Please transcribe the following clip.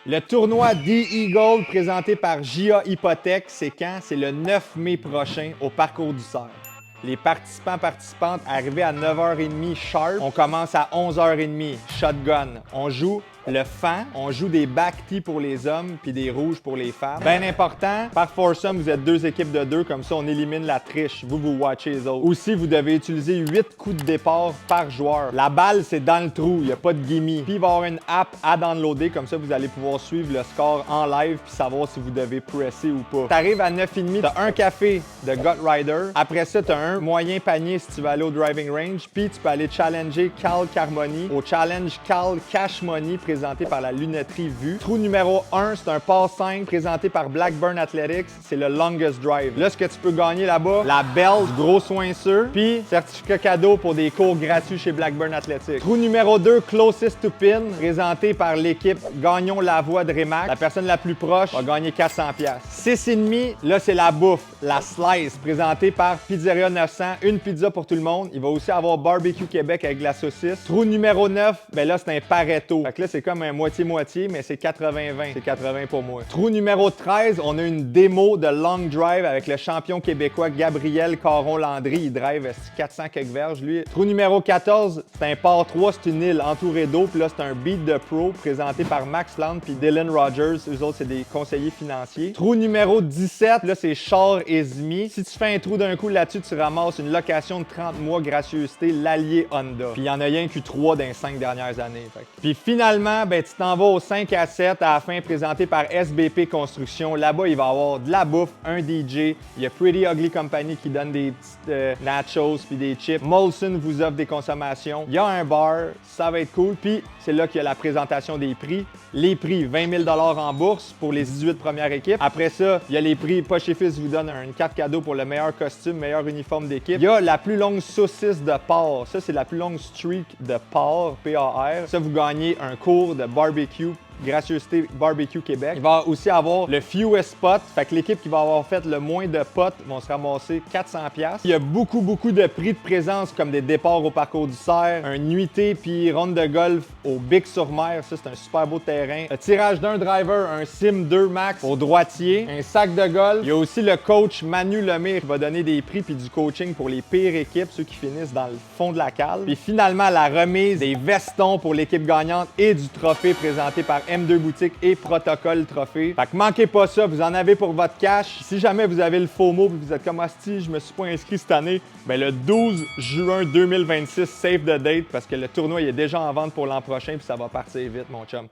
Le tournoi The Eagle présenté par JA Hypothèque, c'est quand? C'est le 9 mai prochain au Parcours du Cerf. Les participantes arrivés à 9h30 sharp. On commence à 11h30, shotgun. On joue le fan, on joue des back tees pour les hommes puis des rouges pour les femmes. Bien important, par foursome, vous êtes deux équipes de deux, comme ça on élimine la triche. Vous watchez les autres. Aussi, vous devez utiliser 8 coups de départ par joueur. La balle, c'est dans le trou, il n'y a pas de gimme. Puis il va y avoir une app à downloader, comme ça vous allez pouvoir suivre le score en live puis savoir si vous devez presser ou pas. T'arrives à 9h30, t'as un café de Gut Rider. Après ça, t'as un moyen panier si tu veux aller au driving range. Puis tu peux aller challenger Cal Carmoni au challenge Cal Cash Money présenté par la lunetterie Vue. Trou numéro 1, c'est un par 5 présenté par Blackburn Athletics. C'est le longest drive. Là, ce que tu peux gagner là-bas, la belle, gros soin sûr, puis certificat cadeau pour des cours gratuits chez Blackburn Athletics. Trou numéro 2, closest to pin, présenté par l'équipe Gagnons la voix de Rémac. La personne la plus proche va gagner 400$. 6,5, là, c'est la bouffe, la slice, présentée par Pizzeria 900. Une pizza pour tout le monde. Il va aussi avoir Barbecue Québec avec de la saucisse. Trou numéro 9, ben là, c'est un Pareto. Fait que là, c'est comme un moitié-moitié, mais c'est 80-20. C'est 80 pour moi. Trou numéro 13, on a une démo de long drive avec le champion québécois Gabriel Caron-Landry. Il drive 400 quelques verges, lui. Trou numéro 14, c'est un par 3, c'est une île entourée d'eau. Puis là, c'est un beat de pro présenté par Max Land puis Dylan Rogers. Eux autres, c'est des conseillers financiers. Trou numéro 17, là, c'est Char Esmi. Si tu fais un trou d'un coup là-dessus, tu ramasses une location de 30 mois gracieuseté, l'Allier Honda. Puis il y en a rien que 3 dans les 5 dernières années. Fait. Puis finalement, ben, tu t'en vas au 5 à 7 à la fin présenté par SBP Construction. Là-bas, il va y avoir de la bouffe, un DJ. Il y a Pretty Ugly Company qui donne des petites nachos puis des chips. Molson vous offre des consommations. Il y a un bar, ça va être cool. Puis c'est là qu'il y a la présentation des prix. Les prix, 20 000 en bourse pour les 18 premières équipes. Après ça, il y a les prix. Poche et Fils vous donne une carte cadeau pour le meilleur costume, meilleur uniforme d'équipe. Il y a la plus longue saucisse de porc. Ça, c'est la plus longue streak de porc, P-A-R. Ça, vous gagnez un cours de barbecue. Gracieuseté Barbecue Québec. Il va aussi avoir le fewest spot. Fait que l'équipe qui va avoir fait le moins de potes vont se ramasser 400$. Il y a beaucoup de prix de présence comme des départs au Parcours du Cerf, un nuitée puis ronde de golf au Bic-sur-Mer. Ça, c'est un super beau terrain. Le tirage d'un driver, un Sim 2 Max au droitier, un sac de golf. Il y a aussi le coach Manu Lemire qui va donner des prix puis du coaching pour les pires équipes, ceux qui finissent dans le fond de la cale. Puis finalement, la remise des vestons pour l'équipe gagnante et du trophée présenté par M2 Boutique et Protocole Trophée. Fait que manquez pas ça, vous en avez pour votre cash. Si jamais vous avez le FOMO et vous êtes comme Asti, je me suis pas inscrit cette année, ben le 12 juin 2026, save the date parce que le tournoi il est déjà en vente pour l'an prochain puis ça va partir vite, mon chum.